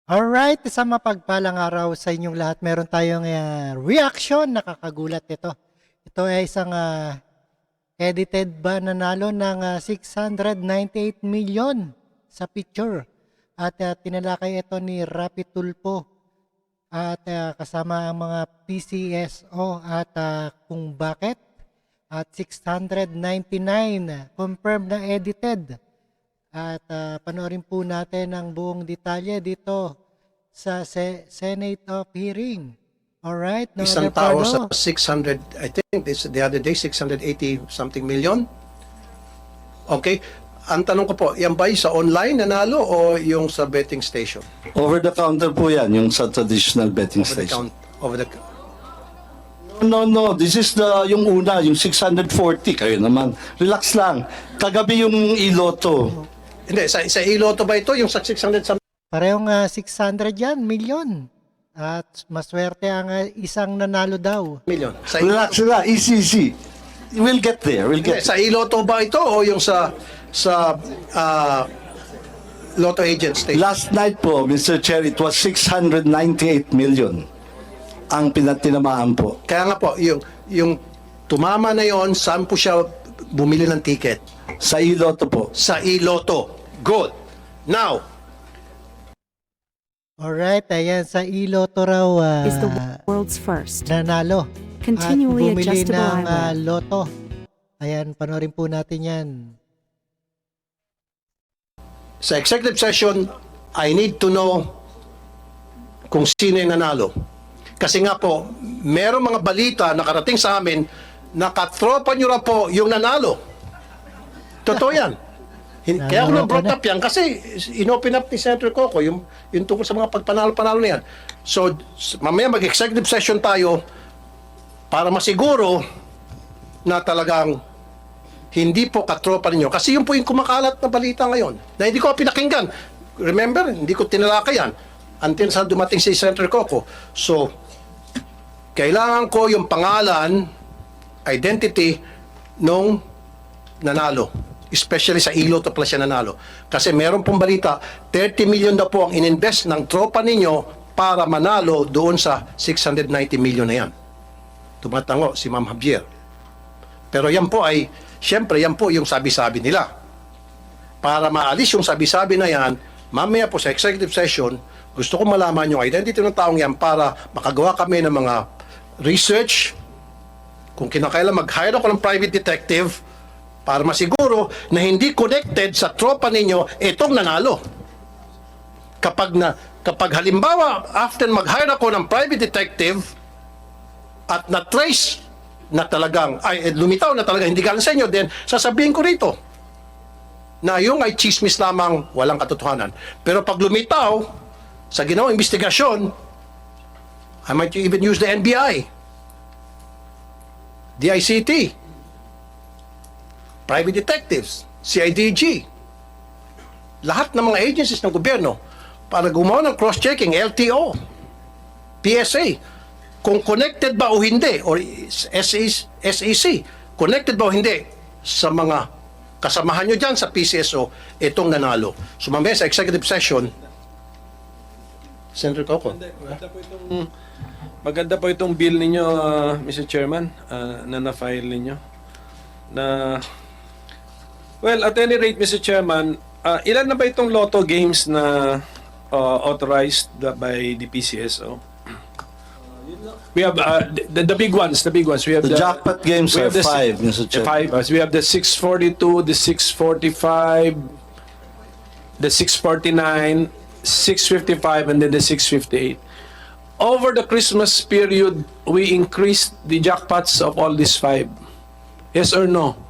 Alright, isang mapagpalang araw sa inyong lahat. Meron tayong reaction, nakakagulat ito. Ito ay isang edited ba nanalo ng 698 million sa picture. At tinalakay ito ni Rapi Tulfo at kasama ang mga PCSO at kung bakit. At 699 confirmed na edited. At panoorin po natin ang buong detalye dito sa Senate of Hearing. Alright, no Isang other tao Pardo? sa 600, I think this the other day, 680 something million. Okay. Ang tanong ko po, yan ba sa online nanalo o yung sa betting station? Over the counter po yan, yung sa traditional betting Over the station. over the No, this is yung una, yung 640. Kayo naman, relax lang. Kagabi yung iloto. Hindi, sa iloto ba ito? Yung sa 600 something Parehong 600 yan, million. At maswerte ang isang nanalo daw. million? Relax lang, easy. We'll get there, we'll Hindi, get sa iloto ba ito o yung sa Lotto Agent Station? Last night po, Mr. Chair, it was 698 million ang pinatinamaan po. Kaya nga po, yung tumama na yon, saan po siya bumili ng ticket? Sa iloto po. Sa iloto. Good. Now, Alright, ayan, sa iloto raw is the world's first. nanalo. Continually at bumili adjustable ng eyewear. loto. Ayan, panoorin po natin yan. sa executive session, I need to know kung sino yung nanalo. Kasi nga po, merong mga balita nakarating sa amin na katropa nyo na po yung nanalo. Totoo yan. Kaya ako na-brought up yan kasi inopen up ni Senator Coco yung tungkol sa mga pagpanalo-panalo na yan. So, mamaya mag-executive session tayo para masiguro na talagang hindi po katropa ninyo. Kasi yun po yung kumakalat na balita ngayon na hindi ko pinakinggan. Remember, hindi ko tinalakay yan until sa dumating si Senator Coco. So, kailangan ko yung pangalan, identity nung nanalo. Especially sa iloto pala siya nanalo. Kasi meron pong balita, 30 million na po ang ininvest ng tropa ninyo para manalo doon sa 690 million na yan. Tumatango si Ma'am Javier. Pero yan po ay, siyempre yan po yung sabi-sabi nila. Para maalis yung sabi-sabi na yan, mamaya po sa executive session, gusto ko malaman yung identity ng taong yan para makagawa kami ng mga research. Kung kinakailan mag-hire ako ng private detective para masiguro na hindi connected sa tropa ninyo itong nanalo. Kapag halimbawa, after mag-hire ako ng private detective at na-trace na talagang, lumitaw na talagang hindi galing sa inyo, then sasabihin ko rito na yung ay chismis lamang, walang katotohanan. Pero pag lumitaw sa ginawang investigasyon, I might even use the NBI, DICT, private detectives, CIDG, lahat ng mga agencies ng gobyerno para gumawa ng cross-checking, LTO, PSA, kung connected ba o hindi, or SEC, connected ba o hindi sa mga kasamahan nyo dyan sa PCSO, itong nanalo. So mamaya sa executive session, Senator Coco. Maganda po itong bill ninyo, Mr. Chairman, na na-file ninyo. Well, at any rate, Mr. Chairman, ilan na ba itong lotto games na authorized by the PCSO? We have the big ones. We have The jackpot games we are have the 5, Mr. Chair. Five. We have the 642, the 645, the 649, 655, and then the 658. Over the Christmas period, we increased the jackpots of all these 5. Yes or no?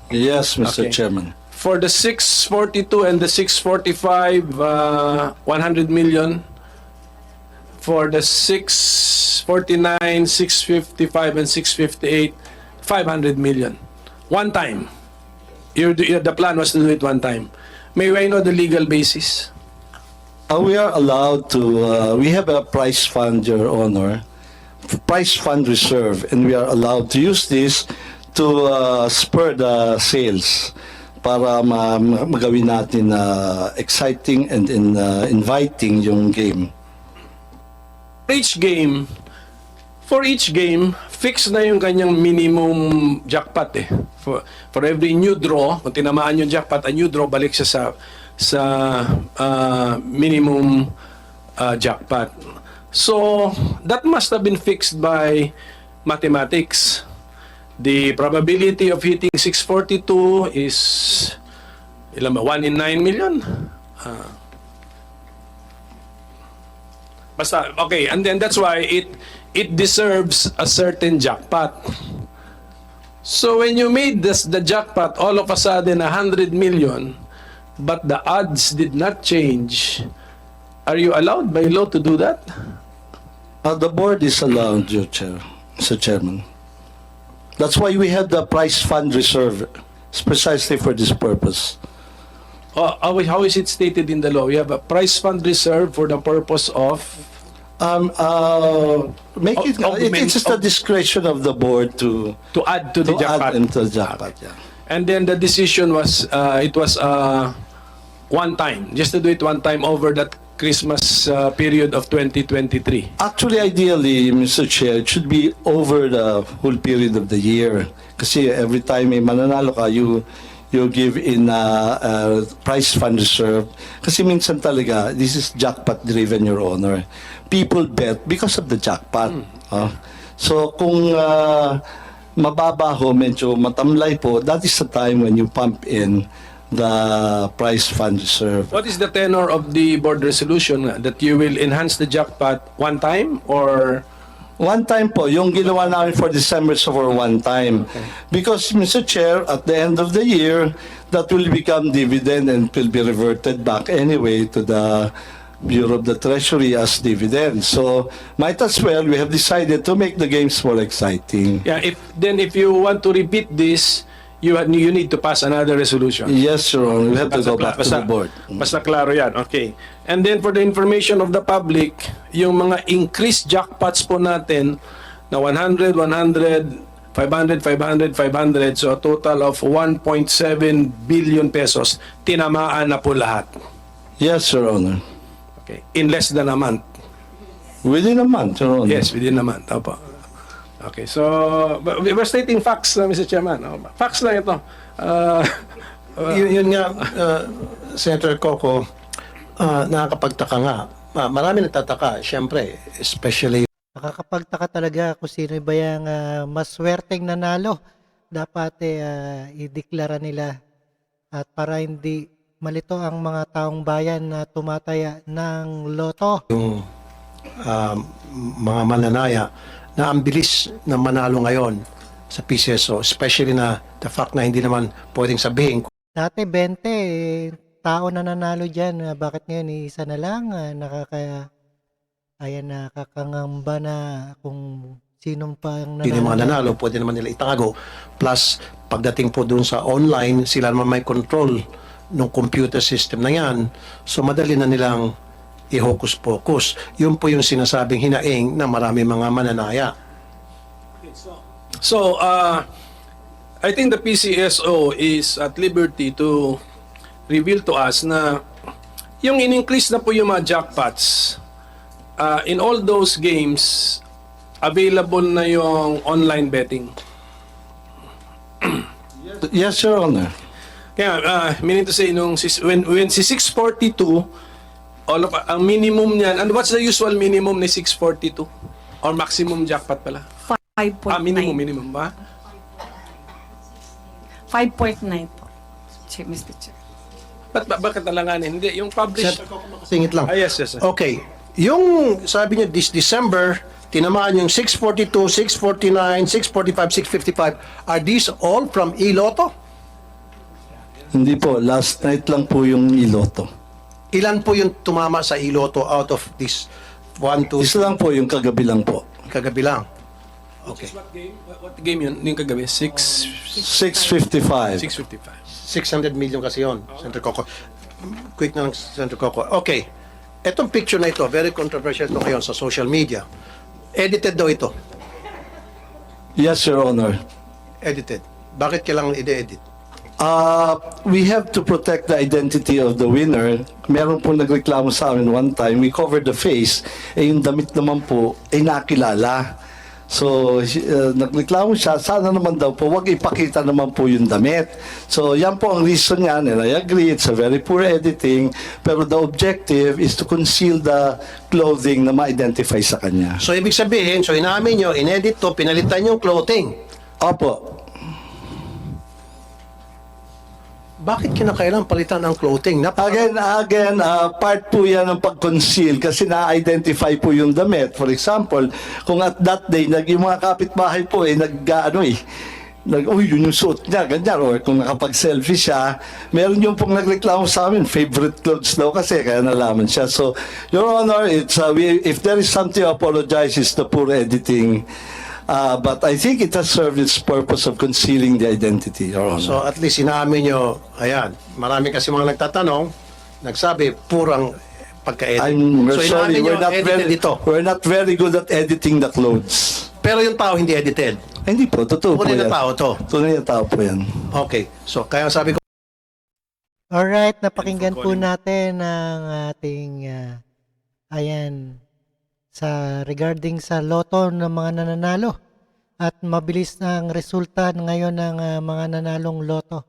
Yes, Mr. Okay. Chairman. For the 642 and the 645, 100 million. For the 649, 655, and 658, 500 million. One time. The plan was to do it one time. May I know the legal basis? We are allowed to, we have a prize fund, Your Honor, prize fund reserve, and we are allowed to use this to spur the sales. para magawin natin na exciting and inviting yung game. For each game, fix na yung kanyang minimum jackpot eh. For every new draw, kung tinamaan yung jackpot, a new draw, balik siya sa minimum jackpot. So, that must have been fixed by mathematics. The probability of hitting 642 is ilan ba? 1 in 9 million? Basta, okay, and then that's why it deserves a certain jackpot. So when you made the jackpot all of a sudden 100 million, but the odds did not change, are you allowed by law to do that? The board is allowed, your chair, Mr. Chairman. That's why we have the prize fund reserve. It's precisely for this purpose. How is it stated in the law? We have a prize fund reserve for the purpose of Make it. It's just the discretion of the board to add to the jackpot. add into the jackpot. Yeah. And then the decision was, it was one time, just to do it one time over that Christmas period of 2023. Actually, ideally, Mr. Chair, it should be over the whole period of the year. Kasi every time may mananalo ka, you give in prize fund reserve. Kasi minsan talaga, this is jackpot driven, Your Honor. People bet because of the jackpot. So kung mababa ho, medyo matamlay po, that is the time when you pump in the prize fund reserve. What is the tenor of the board resolution that you will enhance the jackpot one time or? One time po, yung ginawa namin for December so for one time. Because, Mr. Chair, at the end of the year, that will become dividend and will be reverted back anyway to the Bureau of the Treasury as dividend. So, might as well, we have decided to make the games more exciting. Yeah, if you want to repeat this, you need to pass another resolution. Yes, Your Honor, we have to go back to the board. Basta klaro yan. Okay. And then for the information of the public, yung mga increased jackpots po natin na 100, 100, 500, 500, 500, so a total of 1.7 billion pesos, tinamaan na po lahat. Yes, Your Honor. Okay. In less than a month. Within a month, Your Honor. Yes, within a month. Opo. Okay, so we're stating facts, Mr. Chairman. Facts lang ito. Yun nga, Senator Coco, nakakapagtaka nga. Marami nagtataka, syempre, especially Nakakapagtaka talaga kung sino ba yung maswerteng nanalo. Dapat ideklara nila at para hindi malito ang mga taong bayan na tumataya ng loto. yung mga mananaya na ang bilis na manalo ngayon sa PCSO, especially na the fact na hindi naman pwedeng sabihin Dati 20 tao na nanalo dyan. Bakit ngayon isa na lang? Nakakangamba na kung sinong pa ang hindi mga nanalo. nanalo, pwede naman nila itago. Plus, pagdating po dun sa online, sila naman may control ng computer system na yan. So, madali na nilang i-hocus-pocus. Yun po yung sinasabing hinaing na marami mga mananaya. So, I think the PCSO is at liberty to reveal to us na yung in-increase na po yung mga jackpots, in all those games, available na yung online betting. Yes, Your Honor. Kaya, meaning to say, when si 642, ang minimum niyan, and what's the usual minimum ni 642? Or maximum jackpot pala? 5.9. Minimum ba? 5.9 po. Mr. Chair. Bakit nalanganin? Hindi, yung published. Singit lang. Yes. Okay. Yung sabi niyo this December, tinamaan yung 642, 649, 645, 655. Are these all from Iloto? Hindi po, last night lang po yung iloto. Ilan po yung tumama sa Iloto out of this 1, 2, Isa lang po, yung kagabi lang po. kagabi lang? Okay. What game yun? Yung kagabi? 6:55. 655. 600 million kasi yon, Senator Coco. Quick na lang, Senator Coco. Okay. Etong picture na ito, very controversial ito ngayon sa social media. Edited daw ito. Yes, Your Honor. Edited. Bakit kailangan i-edit? We have to protect the identity of the winner. Meron po nagreklamo sa amin one time, we covered the face, yung damit naman po ay nakilala. So, nagreklamo siya, sana naman daw po, wag ipakita naman po yung damit. So, yan po ang reason yan, and I agree, it's a very poor editing, pero the objective is to conceal the clothing na ma-identify sa kanya. So, ibig sabihin, so inamin nyo, inedit to, pinalitan yung clothing. Opo. Bakit kinakailangan palitan ang clothing? Again, part po yan ng pag-conceal kasi na-identify po yung damit. For example, kung at that day, yung mga kapitbahay po uy, yun yung suot niya, ganyan. Or kung nakapag-selfie siya, meron yung pong nagreklamo sa amin, favorite clothes daw kasi, kaya nalaman siya. So, Your Honor, if there is something to apologize, it's the poor editing. But I think it has served its purpose of concealing the identity, Your Honor. So at least inamin nyo, ayan, marami kasi mga nagtatanong, nagsabi, purang pagka-edit. I'm So sorry, inamin nyo, edited ito. we're not very good at editing the clothes. Pero yung tao hindi edited. Hindi po, totoo po Tunay yan. na tao to. Tunay na tao po yan. Okay, so kaya sabi ko, Alright, napakinggan po natin ang ating, ayan, sa regarding sa loto ng mga nananalo. At mabilis na ang resulta ngayon ng mga nanalong loto.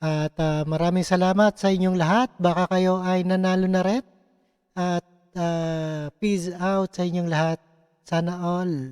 At maraming salamat sa inyong lahat. Baka kayo ay nanalo na rin. At peace out sa inyong lahat. Sana all.